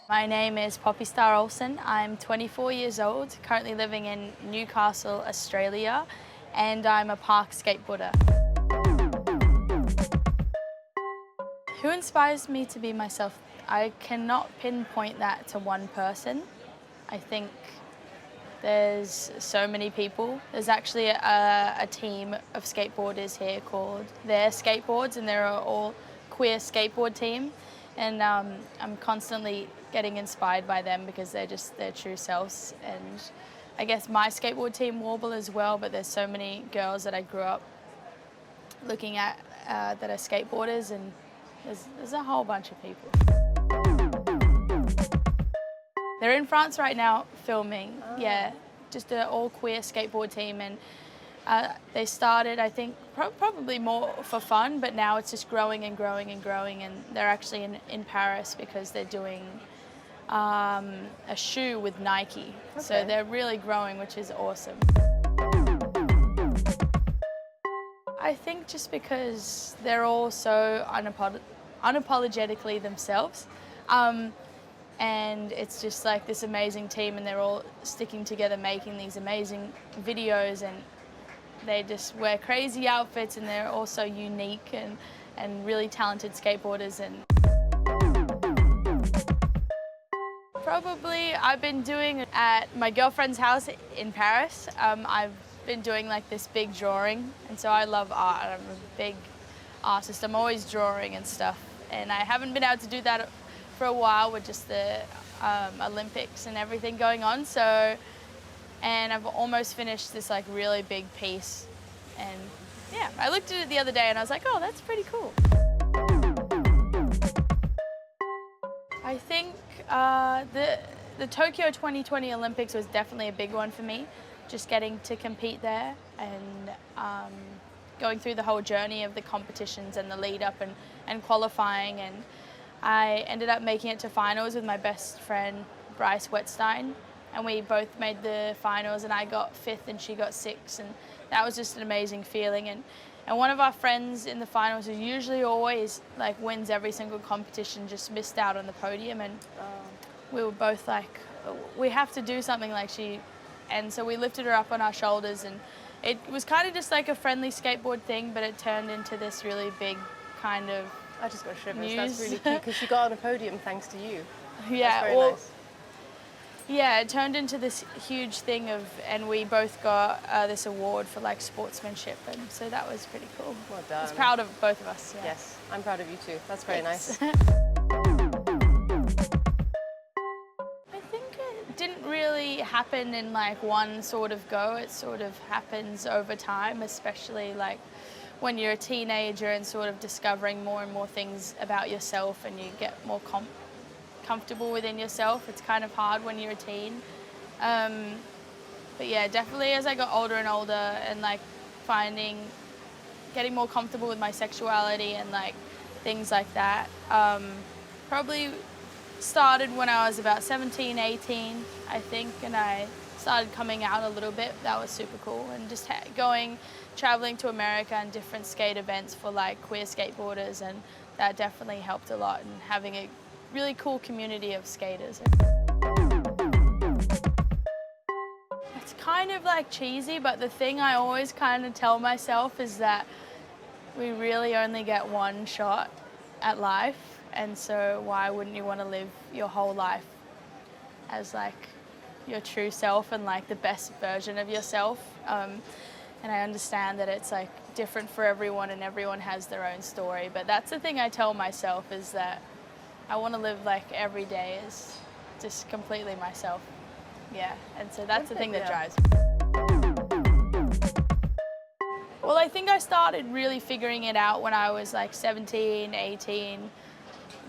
My name is Poppy Starr Olsen. I'm 24 years old, currently living in Newcastle, Australia, and I'm a park skateboarder. Who inspires me to be myself? I cannot pinpoint that to one person. I think there's so many people. There's actually a team of skateboarders here called Their Skateboards, and they're all queer skateboard team. And I'm constantly getting inspired by them because they're just their true selves. And I guess my skateboard team warble as well, but there's so many girls that I grew up looking at that are skateboarders, and there's a whole bunch of people. They're in France right now filming, yeah, just an all queer skateboard team, and they started, I think, probably more for fun, but now it's just growing and growing and growing, and they're actually in Paris because they're doing a shoe with Nike. Okay. So they're really growing, which is awesome. I think just because they're all so unapologetically themselves, and it's just like this amazing team, and they're all sticking together making these amazing videos, and they just wear crazy outfits, and they're also unique and really talented skateboarders. And probably I've been doing at my girlfriend's house in Paris. I've been doing like this big drawing, and so I love art. I'm a big artist. I'm always drawing and stuff, and I haven't been able to do that for a while with just the Olympics and everything going on. So, and I've almost finished this like really big piece, and yeah, I looked at it the other day and I was like, oh, that's pretty cool. I think the Tokyo 2020 Olympics was definitely a big one for me, just getting to compete there and going through the whole journey of the competitions and the lead up and qualifying, and I ended up making it to finals with my best friend Bryce Wetstein, and we both made the finals, and I got 5th and she got 6th, and that was just an amazing feeling. And one of our friends in the finals, who usually always like wins every single competition, just missed out on the podium, and we were both like, we have to do something like she, and so we lifted her up on our shoulders, and it was kind of just like a friendly skateboard thing, but it turned into this really big kind of I just got shivers. news. That's really cute because she got on a podium thanks to you. Yeah, that's very nice. Yeah, it turned into this huge thing and we both got this award for like sportsmanship, and so that was pretty cool. Well done. I was proud of both of us. Yeah. Yes, I'm proud of you too. That's very nice. I think it didn't really happen in like one sort of go. It sort of happens over time, especially like when you're a teenager and sort of discovering more and more things about yourself, and you get more comfortable within yourself. It's kind of hard when you're a teen. But yeah, definitely as I got older and older, and like getting more comfortable with my sexuality and like things like that, probably started when I was about 17, 18, I think, and I started coming out a little bit. That was super cool, and just traveling to America and different skate events for like queer skateboarders, and that definitely helped a lot, and having a really cool community of skaters. It's kind of like cheesy, but the thing I always kind of tell myself is that we really only get one shot at life, and so why wouldn't you want to live your whole life as like your true self and like the best version of yourself? And I understand that it's like different for everyone, and everyone has their own story, but that's the thing I tell myself, is that I want to live like every day as just completely myself. Yeah, and so that's the thing that drives me. Well, I think I started really figuring it out when I was like 17, 18.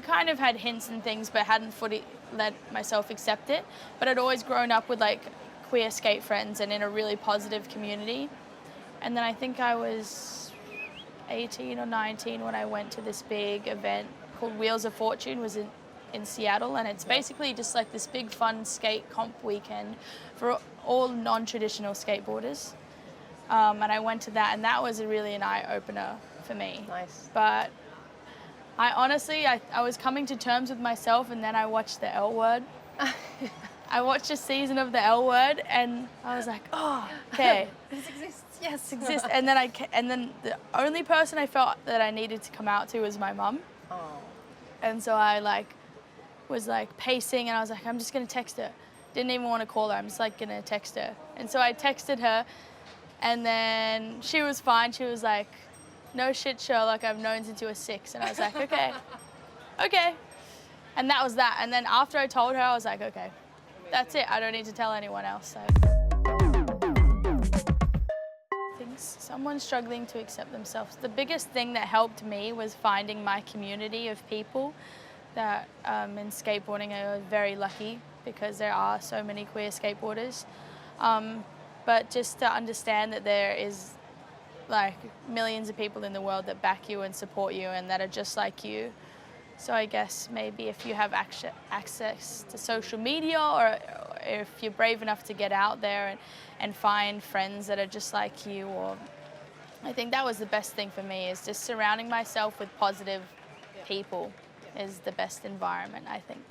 Kind of had hints and things, but hadn't fully let myself accept it. But I'd always grown up with like queer skate friends and in a really positive community. And then I think I was 18 or 19 when I went to this big event called Wheels of Fortune. It was in Seattle, and it's basically just like this big fun skate comp weekend for all non-traditional skateboarders. And I went to that, and that was really an eye-opener for me. Nice. But I honestly, I was coming to terms with myself, and then I watched the L Word. I watched a season of the L Word, and I was like, oh, okay. This exists, yes. It exists. And then the only person I felt that I needed to come out to was my mum. Oh. And so I was pacing, and I was like, I'm just gonna text her. Didn't even want to call her. I'm just gonna text her. And so I texted her, and then she was fine. She was like, no shit, Sherlock, I've known since you were 6. And I was like, okay, okay. And that was that. And then after I told her, I was like, okay, that's it. I don't need to tell anyone else. So. I think someone struggling to accept themselves. The biggest thing that helped me was finding my community of people that in skateboarding I was very lucky because there are so many queer skateboarders. But just to understand that there is millions of people in the world that back you and support you and that are just like you. So I guess maybe if you have access to social media, or if you're brave enough to get out there and find friends that are just like you, or I think that was the best thing for me, is just surrounding myself with positive people is the best environment, I think.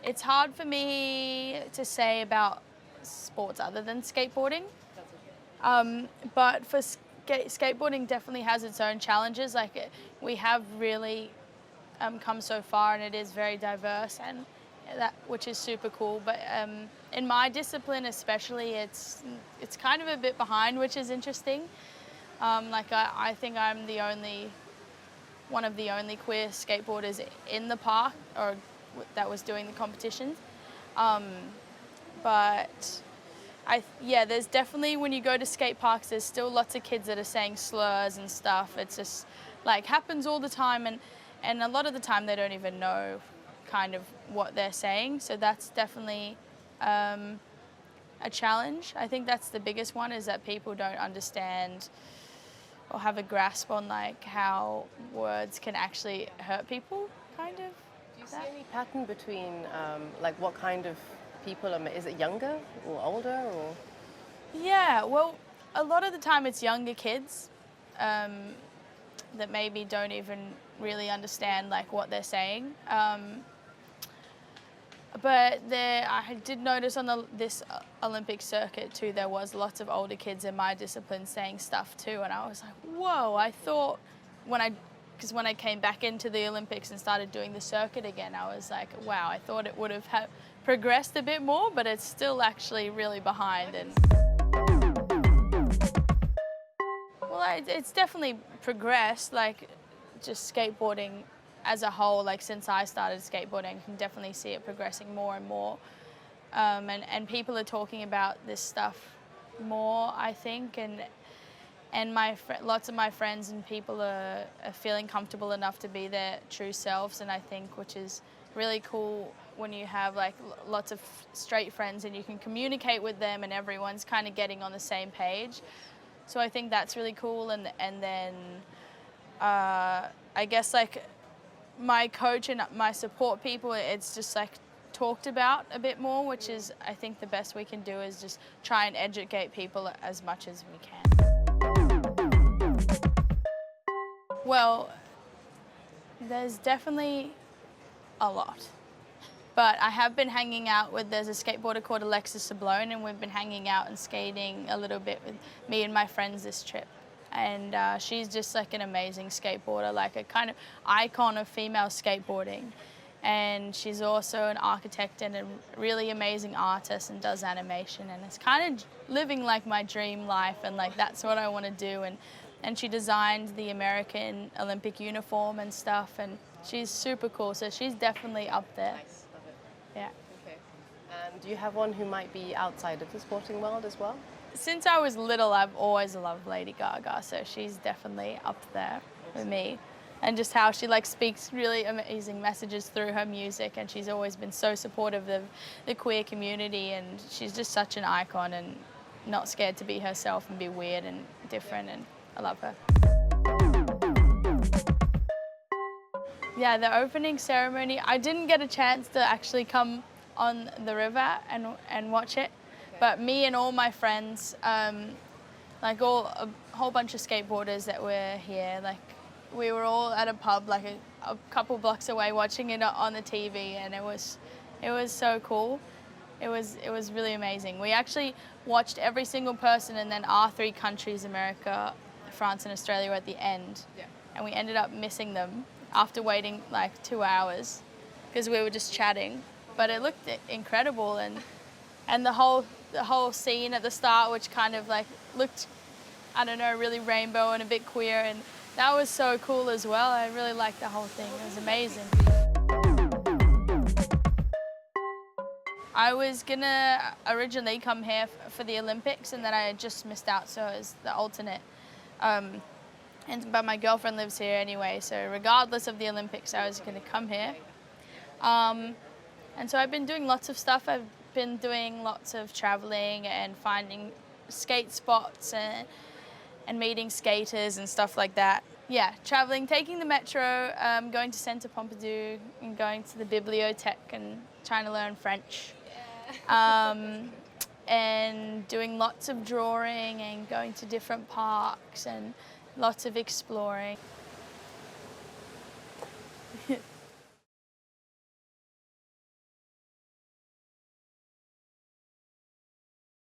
It's hard for me to say about sports other than skateboarding, but for skateboarding definitely has its own challenges. We have really come so far, and it is very diverse, and which is super cool. But in my discipline especially, it's kind of a bit behind, which is interesting. I think I'm one of the only queer skateboarders in the park, or that was doing the competitions. But there's definitely, when you go to skate parks, there's still lots of kids that are saying slurs and stuff. It's just happens all the time, and a lot of the time they don't even know kind of what they're saying. So that's definitely a challenge. I think that's the biggest one, is that people don't understand or have a grasp on how words can actually hurt people, kind of. Do you see any pattern between what kind of people? Is it younger or older, or? Yeah, well, a lot of the time it's younger kids that maybe don't even really understand what they're saying. But I did notice on this Olympic circuit too, there was lots of older kids in my discipline saying stuff too, and I was like, whoa! I thought when I came back into the Olympics and started doing the circuit again, I was like, wow! I thought it would have progressed a bit more, but it's still actually really behind. And well, it's definitely progressed. Just skateboarding as a whole, since I started skateboarding, I can definitely see it progressing more and more. And people are talking about this stuff more, I think, and lots of my friends and people are feeling comfortable enough to be their true selves, and I think, which is really cool when you have lots of straight friends and you can communicate with them and everyone's kind of getting on the same page. So I think that's really cool, and then I guess my coach and my support people, it's just talked about a bit more, which is, I think, the best we can do, is just try and educate people as much as we can. Well, there's definitely a lot. But I have been hanging out there's a skateboarder called Alexis Sablone, and we've been hanging out and skating a little bit with me and my friends this trip. And she's just an amazing skateboarder, a kind of icon of female skateboarding. And she's also an architect and a really amazing artist and does animation. And it's kind of living my dream life, and that's what I want to do. And she designed the American Olympic uniform and stuff, and she's super cool. So she's definitely up there. Nice, love it. Yeah. Okay. And do you have one who might be outside of the sporting world as well? Since I was little, I've always loved Lady Gaga, so she's definitely up there with me. And just how she speaks really amazing messages through her music, and she's always been so supportive of the queer community, and she's just such an icon and not scared to be herself and be weird and different, and I love her. Yeah, the opening ceremony, I didn't get a chance to actually come on the river and watch it. But me and all my friends, whole bunch of skateboarders that were here. Like, we were all at a pub like a couple blocks away watching it on the TV, and it was so cool. It was really amazing. We actually watched every single person, and then our three countries, America, France and Australia, were at the end. Yeah. And we ended up missing them after waiting like 2 hours because we were just chatting. But it looked incredible, and the whole scene at the start, which kind of like looked, I don't know, really rainbow and a bit queer, and that was so cool as well. I really liked the whole thing. It was amazing. I was gonna originally come here for the Olympics, and then I had just missed out, so it was the alternate. But my girlfriend lives here anyway, so regardless of the Olympics, I was gonna come here. And so I've been doing lots of stuff. I've been doing lots of traveling and finding skate spots and meeting skaters and stuff like that. Yeah, traveling, taking the metro, going to Centre Pompidou and going to the bibliothèque and trying to learn French. And doing lots of drawing and going to different parks and lots of exploring.